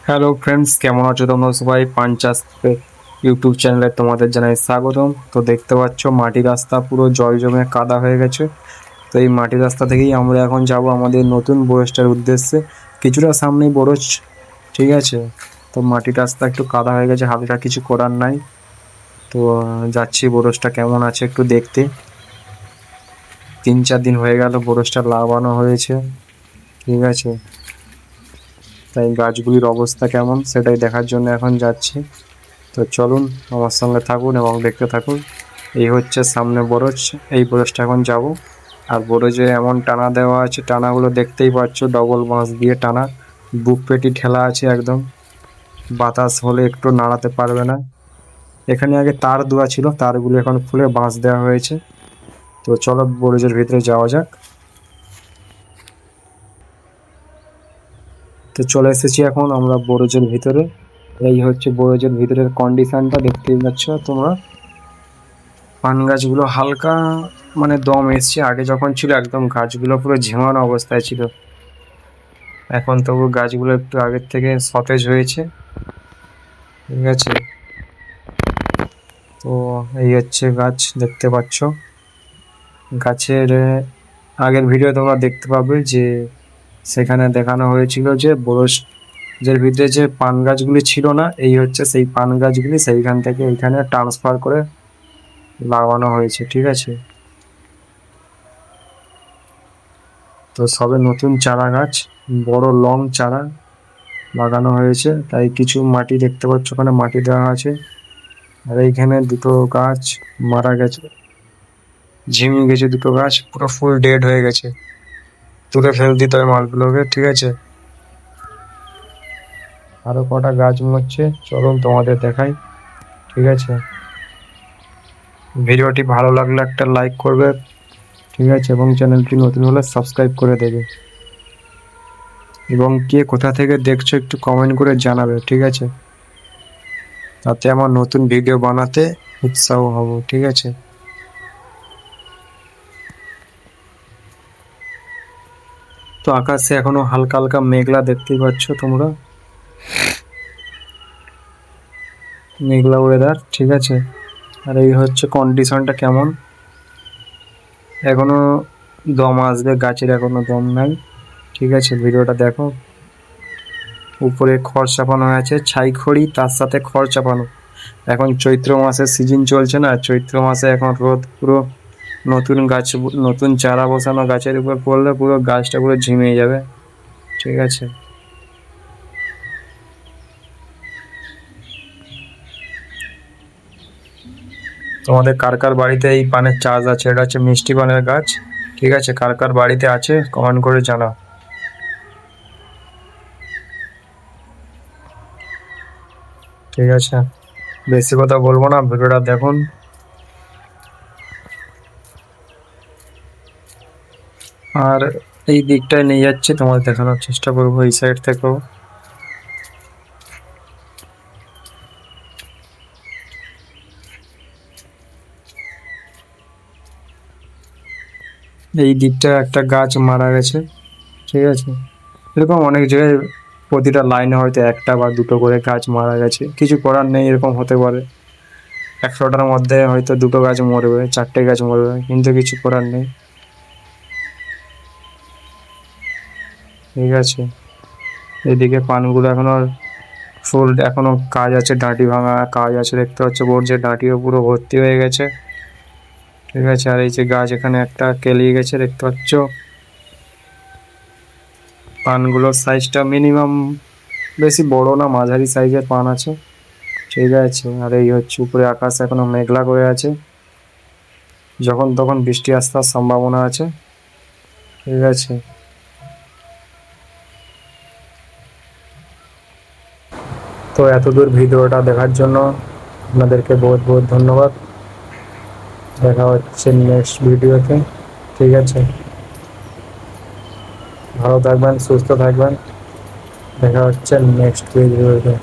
Hello friends, কেমন আছো তোমরা সবাই? পাঞ্চাস ইউটিউব চ্যানেলে তোমাদের জানাই স্বাগতম। তো দেখতে পাচ্ছ মাটি রাস্তা পুরো জল জমে কাদা হয়ে গেছে। তো এই মাটি রাস্তা থেকেই আমরা এখন যাব আমাদের নতুন বোরজটার উদ্দেশ্যে। কিছুটা সামনেই বোরজ, ঠিক আছে। তো মাটি রাস্তা একটু কাদা হয়ে গেছে, হালকা কিছু করার নাই। তো যাচ্ছি বোরজটা কেমন আছে একটু দেখতে। 3-4 দিন হয়ে গেল বোরজটা লাগানো হয়েছে, ঠিক আছে। তাই গাছগুলির অবস্থা কেমন সেটাই দেখার জন্য এখন যাচ্ছি। তো চলুন আমার সঙ্গে থাকুন এবং দেখতে থাকুন। এই হচ্ছে সামনে বরজ, এই বরজটা এখন যাব। আর বরজে এমন টানা দেওয়া আছে, টানাগুলো দেখতেই পাচ্ছ, ডবল বাঁশ দিয়ে টানা। বুক পেটি ঠেলা আছে একদম, বাতাস হলে একটু নাড়াতে পারবে না। এখানে আগে তার দেওয়া ছিল, তারগুলো এখন খুলে বাঁশ দেওয়া হয়েছে। তো চলো বরজের ভিতরে যাওয়া যাক। তো চলে এসেছি এখন আমরা বরজের ভিতরে। এই হচ্ছে বরজের ভিতরের কন্ডিশনটা, দেখতেই পাচ্ছ তোমরা। পান গাছগুলো হালকা মানে দম এসছে, আগে যখন ছিল একদম গাছগুলো পুরো ঝিমানো অবস্থায় ছিল। এখন তবু গাছগুলো একটু আগের থেকে সতেজ হয়েছে, ঠিক আছে। তো এই হচ্ছে গাছ, দেখতে পাচ্ছ। গাছের আগের ভিডিও তোমরা দেখতে পাবে যে সেখানে দেখানো হয়েছিল যে বরজের ভিতরে যে পান গাছগুলি ছিল না, এই হচ্ছে সেই পান গাছগুলি, সেইখান থেকে এইখানে ট্রান্সফার করে লাগানো হয়েছে, ঠিক আছে। তো সবে নতুন চারা গাছ, বড় লং চারা লাগানো হয়েছে। তাই কিছু মাটি দেখতে পাচ্ছ, ওখানে মাটি দেওয়া আছে। আর এইখানে দুটো গাছ মারা গেছে, ঝিমিয়ে গেছে দুটো গাছ, পুরো ফুল ডেড হয়ে গেছে। তুলে ফেলে দিতে হবে মালগুলোকে, ঠিক আছে। আরো কটা গাছ মরছে, চলুন তোমাদের দেখাই, ঠিক আছে। ভিডিওটি ভালো লাগলে একটা লাইক করবে, ঠিক আছে, এবং চ্যানেলটি নতুন হলে সাবস্ক্রাইব করে দেবে। এবং কে কোথা থেকে দেখছো একটু কমেন্ট করে জানাবে, ঠিক আছে। তাতে আমার নতুন ভিডিও বানাতে উৎসাহ হব, ঠিক আছে। তো আকাশে এখনো হালকা হালকা মেঘলা, দেখতেই পাচ্ছ তোমরা, মেঘলা ওয়েদার, ঠিক আছে। আর এই হচ্ছে কন্ডিশনটা কেমন। এখনো দম আসবে, গাছের এখনো দম নাই, ঠিক আছে। ভিডিওটা দেখো, উপরে খড় চাপানো আছে, ছাই খড়ি তার সাথে খড় চাপানো। এখন চৈত্র মাসের সিজন চলছে না, চৈত্র মাসে এখন রোদ পুরো নতুন গাছ, নতুন চারা বসানো গাছের উপর পড়লে পুরো গাছটা পুরো ঝিমিয়ে যাবে, ঠিক আছে। তোমাদের কার কার বাড়িতে এই পানের চাষ আছে? এটা হচ্ছে মিষ্টি পানের গাছ, ঠিক আছে। কার কার বাড়িতে আছে কমেন্ট করে জানাও, ঠিক আছে। বেশি কথা বলবো না, ভিডিওটা দেখুন। আর এই দিকটায় নিয়ে যাচ্ছি, তোমাদের দেখানোর চেষ্টা করবো এই সাইড থেকেও। এই দিকটা একটা গাছ মারা গেছে, ঠিক আছে। এরকম অনেক জায়গায় প্রতিটা লাইনে হয়তো একটা বা দুটো করে গাছ মারা গেছে, কিছু করার নেই, এরকম হতে পারে। 100টার মধ্যে হয়তো দুটো গাছ মরবে, 4টে গাছ মরবে, কিন্তু কিছু করার নেই, ঠিক আছে। এদিকে পানগুলো এখনো ফুল, এখনো কাজ আছে, ডাঁটি ভাঙা কাজ আছে, দেখতে পাচ্ছ বর্জ্যের ডাঁটিও পুরো ভর্তি হয়ে গেছে, ঠিক আছে। আর এই যে গাছ এখানে একটা কেলিয়ে গেছে, দেখতে পাচ্ছ। পানগুলোর সাইজটা মিনিমাম বেশি বড় না, মাঝারি সাইজের পান আছে, ঠিক আছে। আর এই হচ্ছে উপরে আকাশ এখনো মেঘলা করে আছে, যখন তখন বৃষ্টি আসার সম্ভাবনা আছে, ঠিক আছে। তো এতদূর ভিডিওটা দেখার জন্য আপনাদেরকে বহুত বহুত ধন্যবাদ। দেখা হচ্ছে নেক্সট ভিডিওতে, ঠিক আছে। ভালো থাকবেন, সুস্থ থাকবেন, দেখা হচ্ছে নেক্সট ভিডিওতে।